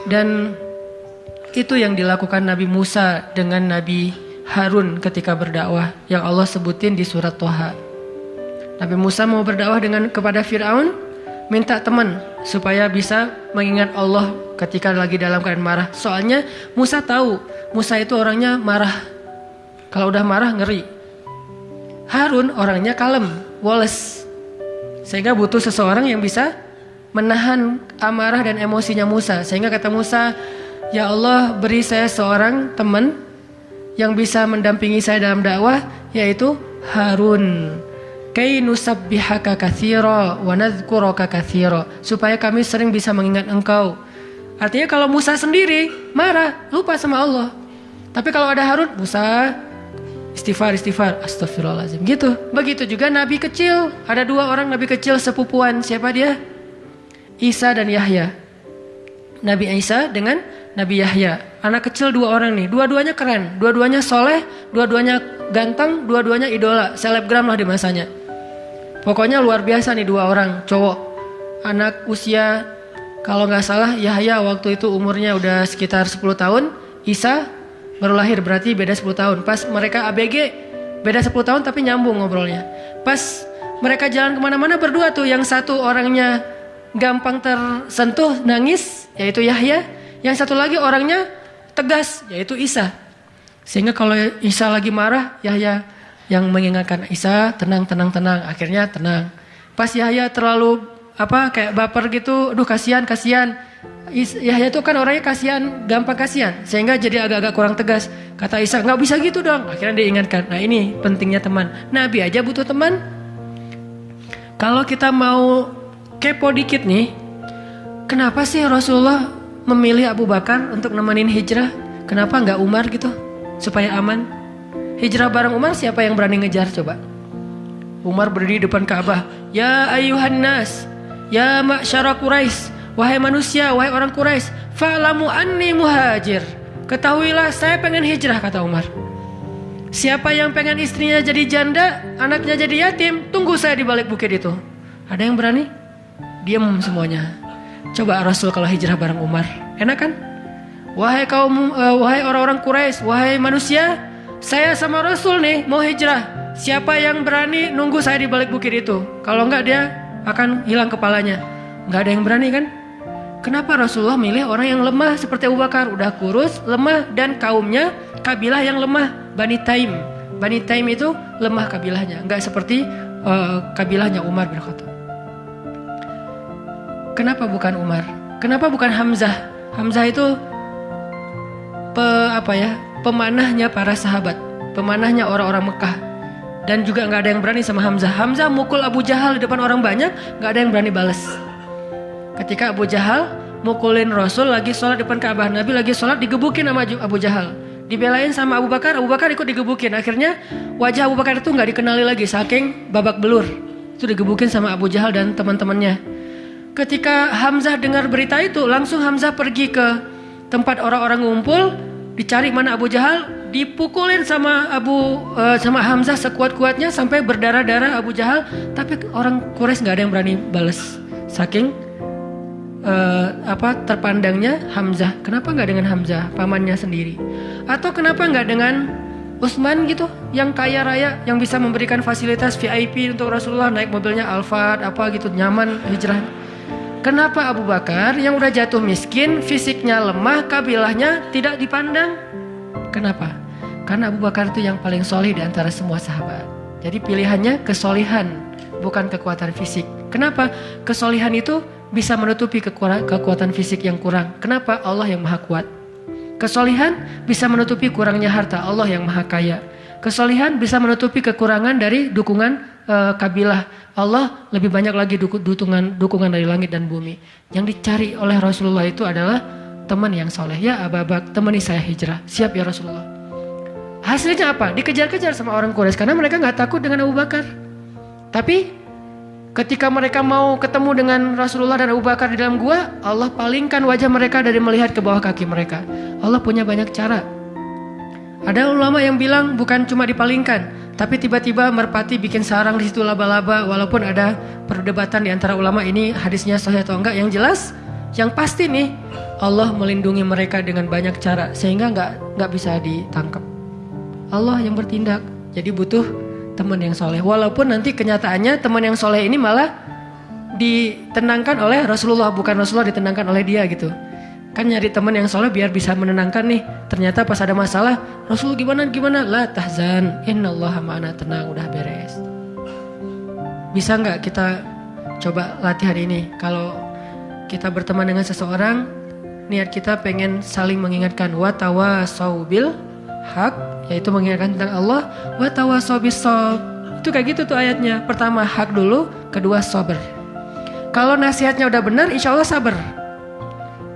Dan itu yang dilakukan Nabi Musa dengan Nabi Harun ketika berdakwah yang Allah sebutin di surat Toha. Nabi Musa mau berdakwah kepada Fir'aun, minta teman supaya bisa mengingat Allah ketika lagi dalam keadaan marah. Soalnya Musa tahu, Musa itu orangnya marah. Kalau udah marah ngeri. Harun orangnya kalem, woles. Sehingga butuh seseorang yang bisa menahan amarah dan emosinya Musa. Sehingga kata Musa, ya Allah beri saya seorang teman yang bisa mendampingi saya dalam dakwah, yaitu Harun. Kay nusabbihaka katsira wa nadhkuraka katsira, supaya kami sering bisa mengingat engkau. Artinya kalau Musa sendiri marah, lupa sama Allah. Tapi kalau ada Harun, Musa istighfar, astagfirullahaladzim gitu. Begitu juga nabi kecil. Ada 2 orang nabi kecil sepupuan. Siapa dia? Isa dan Yahya. Nabi Isa dengan Nabi Yahya. Anak kecil 2 orang nih. Dua-duanya keren, dua-duanya soleh, dua-duanya ganteng, dua-duanya idola, selebgram lah di masanya. Pokoknya luar biasa nih 2 orang cowok. Anak usia, kalau gak salah Yahya waktu itu umurnya udah sekitar 10 tahun. Isa baru lahir, berarti beda 10 tahun. Pas mereka ABG beda 10 tahun tapi nyambung ngobrolnya. Pas mereka jalan kemana-mana berdua tuh, yang satu orangnya gampang tersentuh nangis, yaitu Yahya. Yang satu lagi orangnya tegas, yaitu Isa. Sehingga kalau Isa lagi marah, Yahya yang mengingatkan Isa, tenang. Akhirnya tenang. Pas Yahya terlalu kayak baper gitu, aduh kasihan. Yahya itu kan orangnya kasihan, gampang kasihan, sehingga jadi agak-agak kurang tegas. Kata Isa, nggak bisa gitu dong. Akhirnya diingatkan. Nah ini pentingnya teman. Nabi aja butuh teman. Kalau kita mau kepo dikit nih, kenapa sih Rasulullah memilih Abu Bakar untuk nemenin hijrah? Kenapa nggak Umar gitu, supaya aman? Hijrah bareng Umar, siapa yang berani ngejar coba? Umar berdiri depan Ka'bah. Ya ayuhan nas, ya ma'syara Quraisy, wahai manusia, wahai orang Quraisy, fa'lamu anni muhajir. Ketahuilah saya pengen hijrah, kata Umar. Siapa yang pengen istrinya jadi janda, anaknya jadi yatim, tunggu saya di balik bukit itu. Ada yang berani? Diam semuanya. Coba Rasul kalau hijrah bareng Umar, enak kan? Wahai orang-orang Quraisy, wahai manusia, saya sama Rasul nih mau hijrah. Siapa yang berani nunggu saya di balik bukit itu? Kalau enggak dia akan hilang kepalanya. Enggak ada yang berani kan? Kenapa Rasulullah milih orang yang lemah seperti Abu Bakar? Udah kurus, lemah, dan kaumnya kabilah yang lemah, Bani Taim. Bani Taim itu lemah kabilahnya, enggak seperti kabilahnya Umar bin Khattab. Kenapa bukan Umar? Kenapa bukan Hamzah? Hamzah itu pemanahnya para sahabat, pemanahnya orang-orang Mekah. Dan juga gak ada yang berani sama Hamzah. Hamzah mukul Abu Jahal di depan orang banyak, gak ada yang berani balas. Ketika Abu Jahal mukulin Rasul lagi sholat depan Ka'bah, Nabi lagi sholat digebukin sama Abu Jahal. Dibelain sama Abu Bakar ikut digebukin. Akhirnya wajah Abu Bakar itu gak dikenali lagi, saking babak belur. Itu digebukin sama Abu Jahal dan teman-temannya. Ketika Hamzah dengar berita itu, langsung Hamzah pergi ke tempat orang-orang ngumpul, dicari mana Abu Jahal, dipukulin sama Hamzah sekuat-kuatnya sampai berdarah-darah Abu Jahal. Tapi orang Quraisy nggak ada yang berani balas, saking terpandangnya Hamzah. Kenapa nggak dengan Hamzah, pamannya sendiri? Atau kenapa nggak dengan Utsman gitu, yang kaya raya, yang bisa memberikan fasilitas VIP untuk Rasulullah, naik mobilnya Alphard gitu, nyaman hijrah? Kenapa Abu Bakar yang udah jatuh miskin, fisiknya lemah, kabilahnya tidak dipandang? Kenapa? Karena Abu Bakar itu yang paling solih di antara semua sahabat. Jadi pilihannya kesolihan, bukan kekuatan fisik. Kenapa? Kesolihan itu bisa menutupi kekuatan fisik yang kurang. Kenapa? Allah yang maha kuat. Kesolihan bisa menutupi kurangnya harta, Allah yang maha kaya. Kesolihan bisa menutupi kekurangan dari dukungan kabilah, Allah lebih banyak lagi dukungan dari langit dan bumi. Yang dicari oleh Rasulullah itu adalah teman yang soleh. Ya Abu Bakar, temani saya hijrah. Siap ya Rasulullah. Hasilnya apa? Dikejar-kejar sama orang Quraisy karena mereka gak takut dengan Abu Bakar. Tapi ketika mereka mau ketemu dengan Rasulullah dan Abu Bakar di dalam gua, Allah palingkan wajah mereka dari melihat ke bawah kaki mereka. Allah punya banyak cara. Ada ulama yang bilang bukan cuma dipalingkan, tapi tiba-tiba merpati bikin sarang di situ laba-laba. Walaupun ada perdebatan di antara ulama ini hadisnya sahih atau enggak, yang jelas Yang pasti nih, Allah melindungi mereka dengan banyak cara sehingga nggak bisa ditangkap. Allah yang bertindak. Jadi butuh teman yang soleh. Walaupun nanti kenyataannya teman yang soleh ini malah ditenangkan oleh Rasulullah, bukan Rasulullah ditenangkan oleh dia gitu. Kan nyari teman yang soleh biar bisa menenangkan nih. Ternyata pas ada masalah, Rasul gimana? La tahzan, innallaha ma'ana, tenang, udah beres. Bisa nggak kita coba latihan ini? Kalau kita berteman dengan seseorang, niat kita pengen saling mengingatkan. Wa tawasau bil haq, yaitu mengingatkan tentang Allah. Wa tawasau bis shab. Itu kayak gitu tuh ayatnya. Pertama hak dulu, kedua sabar. Kalau nasihatnya udah benar, insya Allah sabar.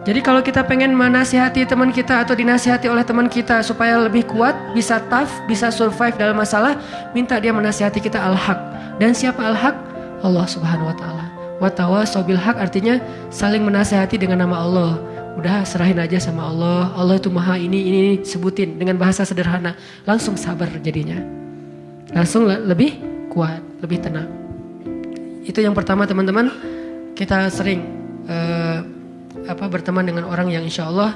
Jadi kalau kita pengen menasihati teman kita atau dinasihati oleh teman kita supaya lebih kuat, bisa tough, bisa survive dalam masalah, minta dia menasihati kita al-haq. Dan siapa al-haq? Allah Subhanahu wa taala. Wa tawasau bil haq artinya saling menasihati dengan nama Allah. Udah serahin aja sama Allah. Allah itu maha ini sebutin dengan bahasa sederhana. Langsung sabar jadinya. Langsung lebih kuat, lebih tenang. Itu yang pertama teman-teman. Kita sering berteman dengan orang yang insya Allah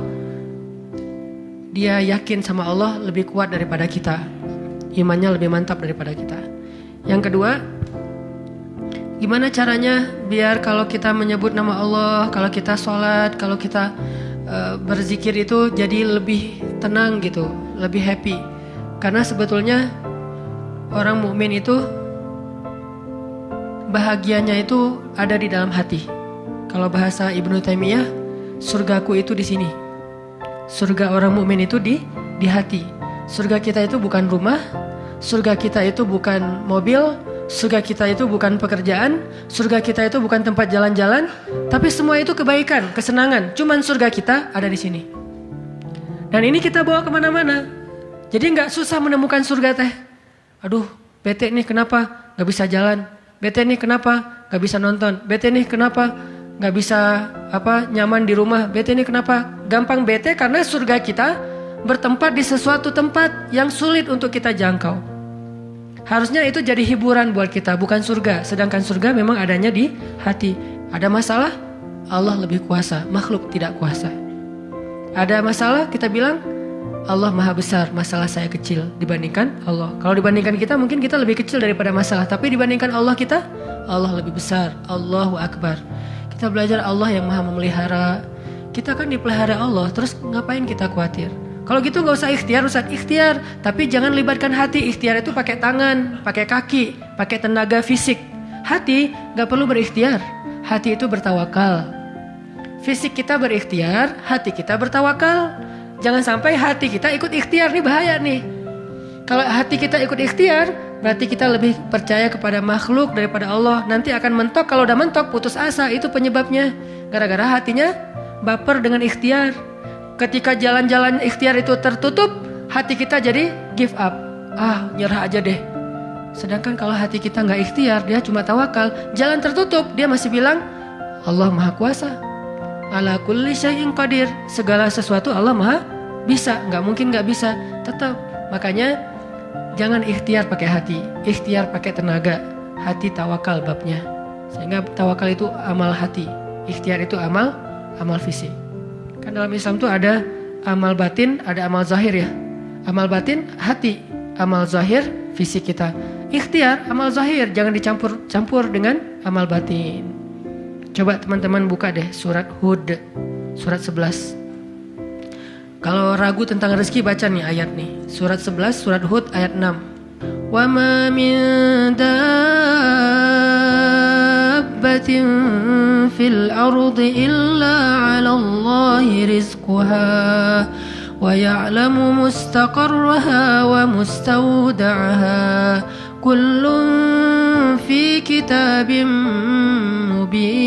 dia yakin sama Allah lebih kuat daripada kita, imannya lebih mantap daripada kita. Yang kedua, gimana caranya biar kalau kita menyebut nama Allah, kalau kita sholat, kalau kita berzikir itu jadi lebih tenang gitu, lebih happy. Karena sebetulnya orang mukmin itu bahagianya itu ada di dalam hati. Kalau bahasa Ibnu Taimiyah, surgaku itu di sini. Surga orang mukmin itu di hati. Surga kita itu bukan rumah, surga kita itu bukan mobil, surga kita itu bukan pekerjaan, surga kita itu bukan tempat jalan-jalan, tapi semua itu kebaikan, kesenangan. Cuman surga kita ada di sini. Dan ini kita bawa kemana-mana. Jadi nggak susah menemukan surga teh. Aduh, bete nih kenapa nggak bisa jalan? Bete nih kenapa nggak bisa nonton? Bete nih kenapa nggak bisa nyaman di rumah? Bete nih kenapa? Gampang bete karena surga kita bertempat di sesuatu tempat yang sulit untuk kita jangkau. Harusnya itu jadi hiburan buat kita, bukan surga. Sedangkan surga memang adanya di hati. Ada masalah, Allah lebih kuasa, makhluk tidak kuasa. Ada masalah, kita bilang Allah maha besar, masalah saya kecil dibandingkan Allah. Kalau dibandingkan kita, mungkin kita lebih kecil daripada masalah. Tapi dibandingkan Allah kita, Allah lebih besar. Allahu Akbar. Kita belajar Allah yang maha memelihara. Kita kan dipelihara Allah, terus ngapain kita khawatir? Kalau gitu gak usah ikhtiar, Ustaz, ikhtiar. Tapi jangan libatkan hati. Ikhtiar itu pakai tangan, pakai kaki, pakai tenaga fisik. Hati gak perlu berikhtiar. Hati itu bertawakal. Fisik kita berikhtiar, hati kita bertawakal. Jangan sampai hati kita ikut ikhtiar, nih bahaya nih. Kalau hati kita ikut ikhtiar, berarti kita lebih percaya kepada makhluk daripada Allah. Nanti akan mentok, kalau udah mentok putus asa, itu penyebabnya. Gara-gara hatinya baper dengan ikhtiar. Ketika jalan-jalan ikhtiar itu tertutup, hati kita jadi give up. Nyerah aja deh. Sedangkan kalau hati kita gak ikhtiar, dia cuma tawakal. Jalan tertutup, dia masih bilang Allah maha kuasa. Ala kulli syai'in qadir. Segala sesuatu Allah maha bisa. Gak mungkin gak bisa. Tetap. Makanya jangan ikhtiar pakai hati, ikhtiar pakai tenaga. Hati tawakal babnya. Sehingga tawakal itu amal hati, ikhtiar itu amal fisik. Kan dalam Islam tuh ada amal batin, ada amal zahir ya. Amal batin hati, amal zahir fisik kita. Ikhtiar amal zahir, jangan dicampur dengan amal batin. Coba teman-teman buka deh surat Hud, surat 11. Kalau ragu tentang rezeki baca nih ayat nih. Surat 11, surat Hud ayat 6. Wa ma min dabbatin fil ardi illa 'ala Allahi rizquha wa ya'lamu mustaqarraha wa mustawda'aha kullun fi kitabim mubin.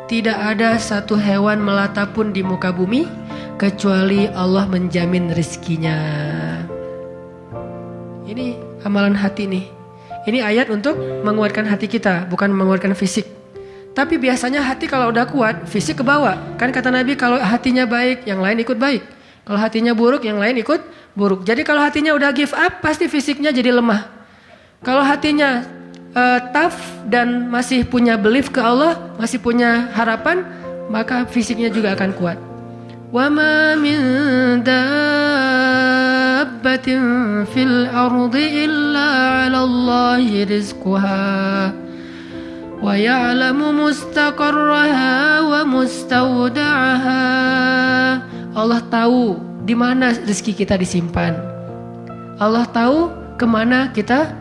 Tidak ada satu hewan melata pun di muka bumi kecuali Allah menjamin rezekinya. Ini amalan hati nih. Ini ayat untuk menguatkan hati kita, bukan menguatkan fisik. Tapi biasanya hati kalau udah kuat, fisik kebawa. Kan kata Nabi kalau hatinya baik, yang lain ikut baik. Kalau hatinya buruk, yang lain ikut buruk. Jadi kalau hatinya udah give up, pasti fisiknya jadi lemah. Kalau hatinya tough dan masih punya belief ke Allah, masih punya harapan, maka fisiknya juga akan kuat. Wa ma min dabbatin fil ardi illa 'ala Allahi rizquha wa ya'lamu mustaqarraha wa mustawda'aha. Allah tahu di mana rezeki kita disimpan. Allah tahu kemana kita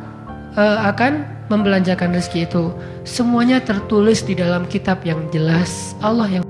akan membelanjakan rezeki itu. Semuanya tertulis di dalam kitab yang jelas. Allah yang